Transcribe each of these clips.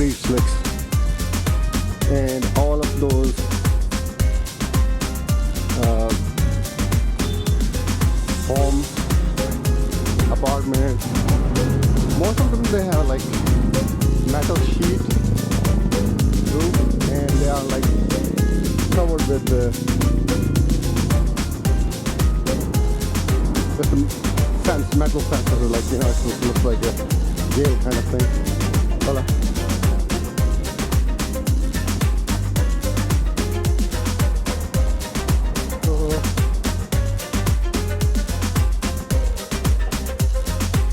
street slicks, and all of those homes, apartments, most of them they have like metal sheet roof, and they are like covered with the fence, metal fences, like, you know, it looks like a jail kind of thing. Hola.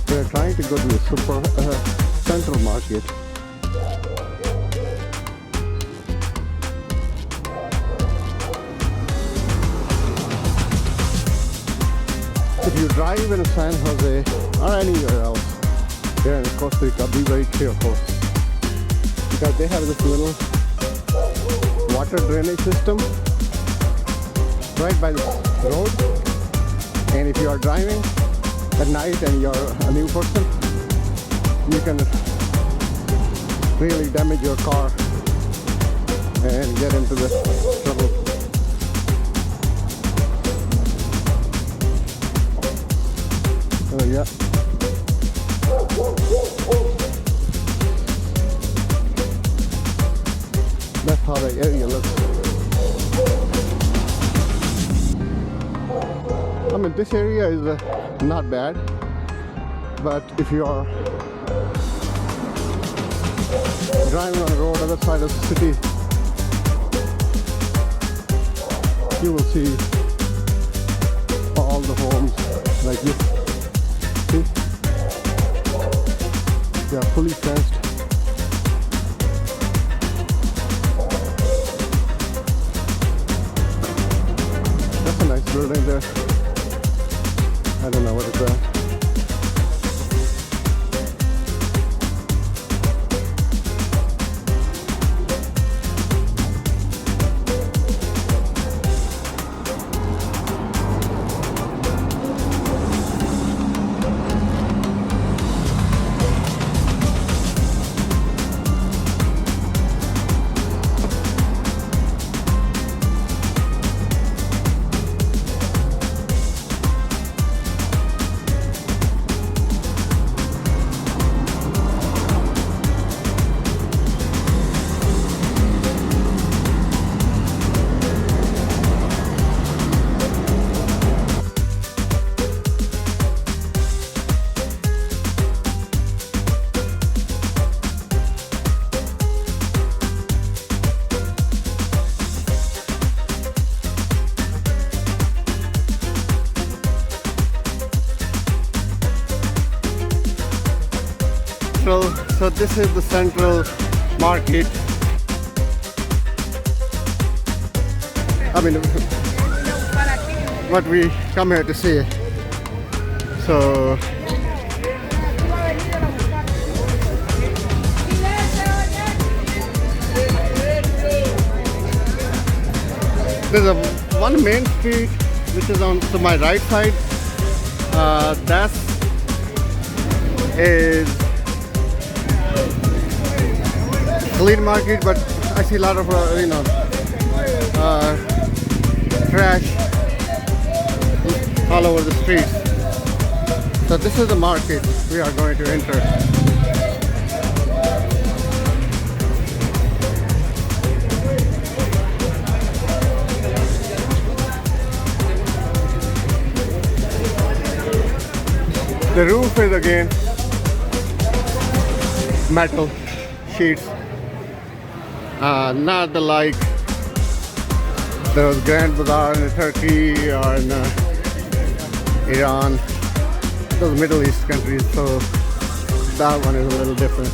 We're trying to go to the central market. If you drive in San Jose or anywhere else here in Costa Rica, be very careful, because they have this little water drainage system right by the road, and if you are driving at night and you're a new person, you can really damage your car and get into the trouble. Oh yeah. That's how the area looks. I mean, this area is not bad, but if you are driving on the road other side of the city, you will see all the homes like this. See? They are fully fenced. That's a nice building there. I don't know what it's at. So this is the central market. I mean, what we come here to see. So there's one main street which is on to my right side. That is clean market, but I see a lot of trash all over the streets. So this is the market we are going to enter. The roof is again metal sheets. Not the like those Grand Bazaar in Turkey or in Iran, those Middle East countries. So that one is a little different.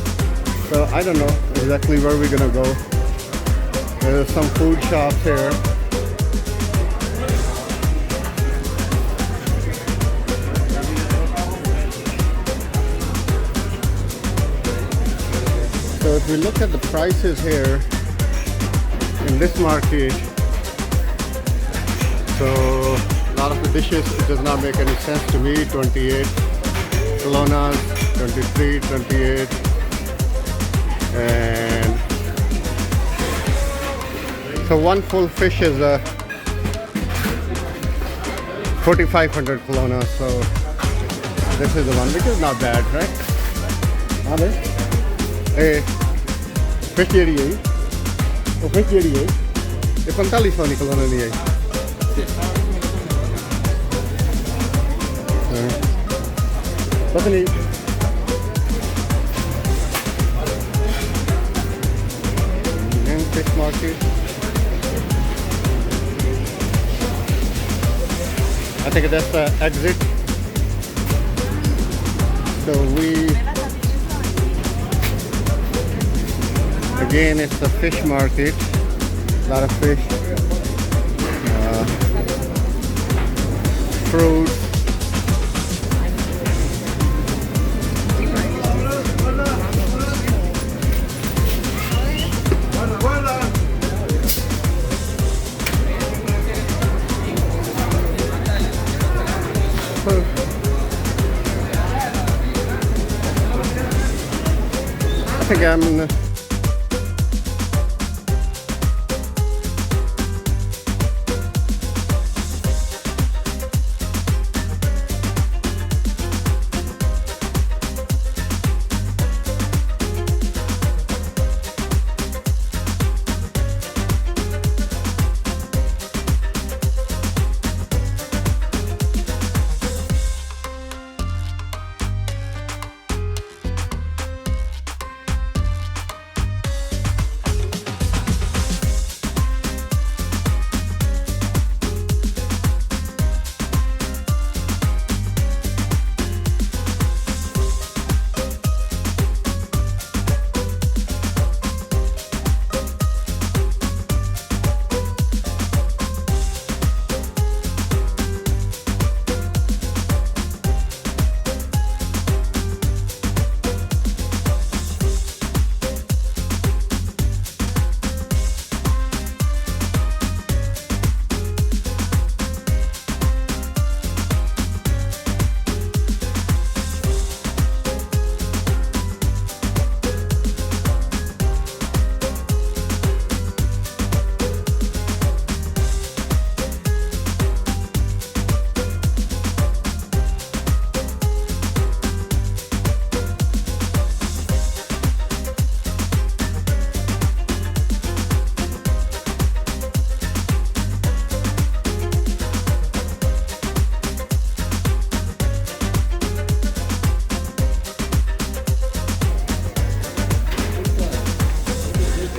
So I don't know exactly where we're gonna go. There's some food shops here. So if we look at the prices here in this market, so a lot of the dishes, it does not make any sense to me. 28 colonas, 23, 28, And so one full fish is 4,500 krona. So this is the one, which is not bad, right? Not it? Hey, fish area. Oh, fish area. ये 4500 निकलना नहीं है। पता नहीं। Fish market. I think that's the exit. So again, it's the fish market. A lot of fish, fruit. I think I'm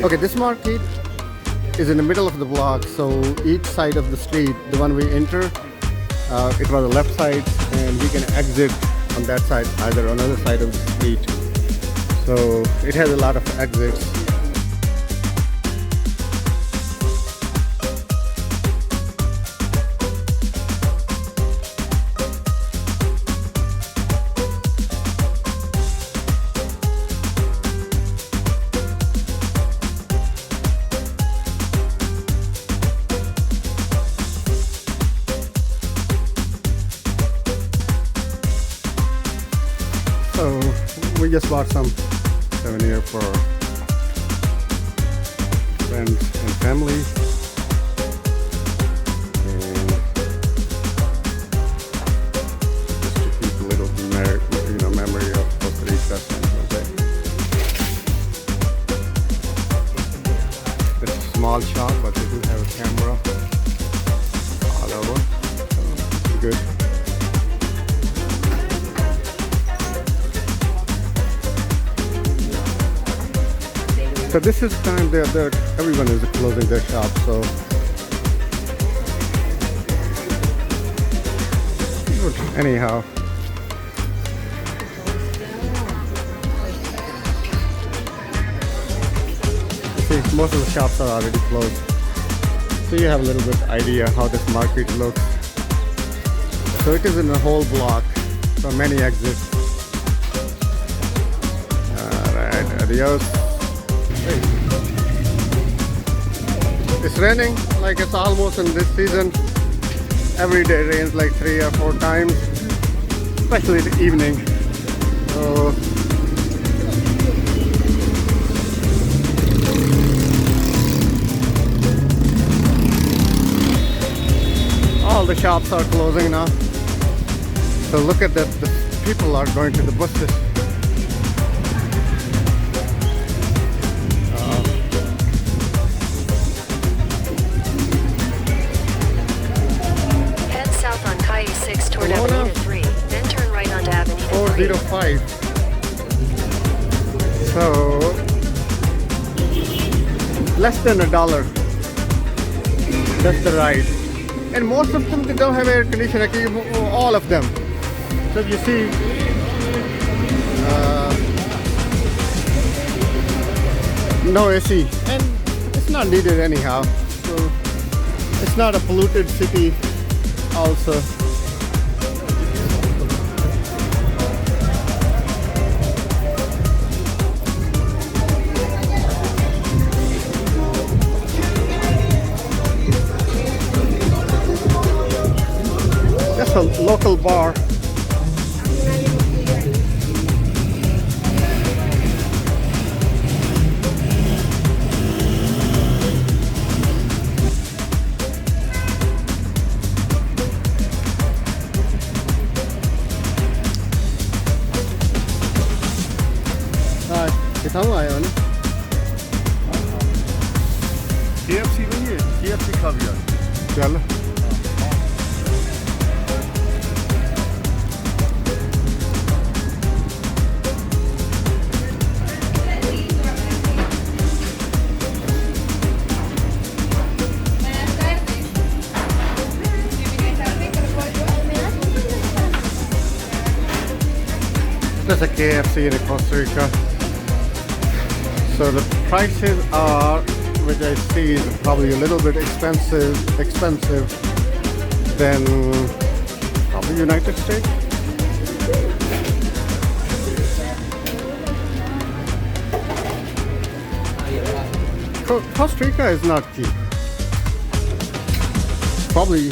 okay, this market is in the middle of the block, so each side of the street, the one we enter, it was the left side, and we can exit on that side, either on the other side of the street. So it has a lot of exits. So we just bought some souvenir for friends and family, and just to keep a little memory of Costa Rica. It's a small shop, but they do have a camera all over, so it's good. So this is time that everyone is closing their shop, so anyhow, see, most of the shops are already closed, so you have a little bit idea how this market looks. So it is in a whole block, so many exits. Alright, adios. It's raining like it's almost in this season. Every day rains like 3 or 4 times, especially in the evening. So all the shops are closing now. So look at that, the people are going to the buses. Head south on Calle 6 toward Avenida 3, then turn right onto Avenida 3. 405. So less than $1. That's the ride. And most of them, they don't have air conditioning. All of them. So you see, no AC, and it's not needed anyhow. So it's not a polluted city also. That's a local bar. कितना आया ना? KFC नहीं है, KFC खा लिया। चलो। There's a KFC in Costa Rica. So the prices are, which I see is probably a little bit expensive than probably United States. Costa Rica is not cheap. Probably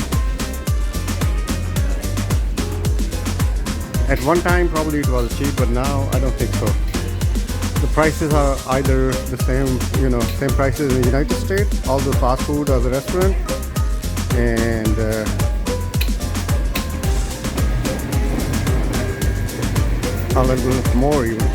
at one time probably it was cheap, but now I don't think so. The prices are either the same, same prices in the United States, all the fast food or the restaurant, and a little more even.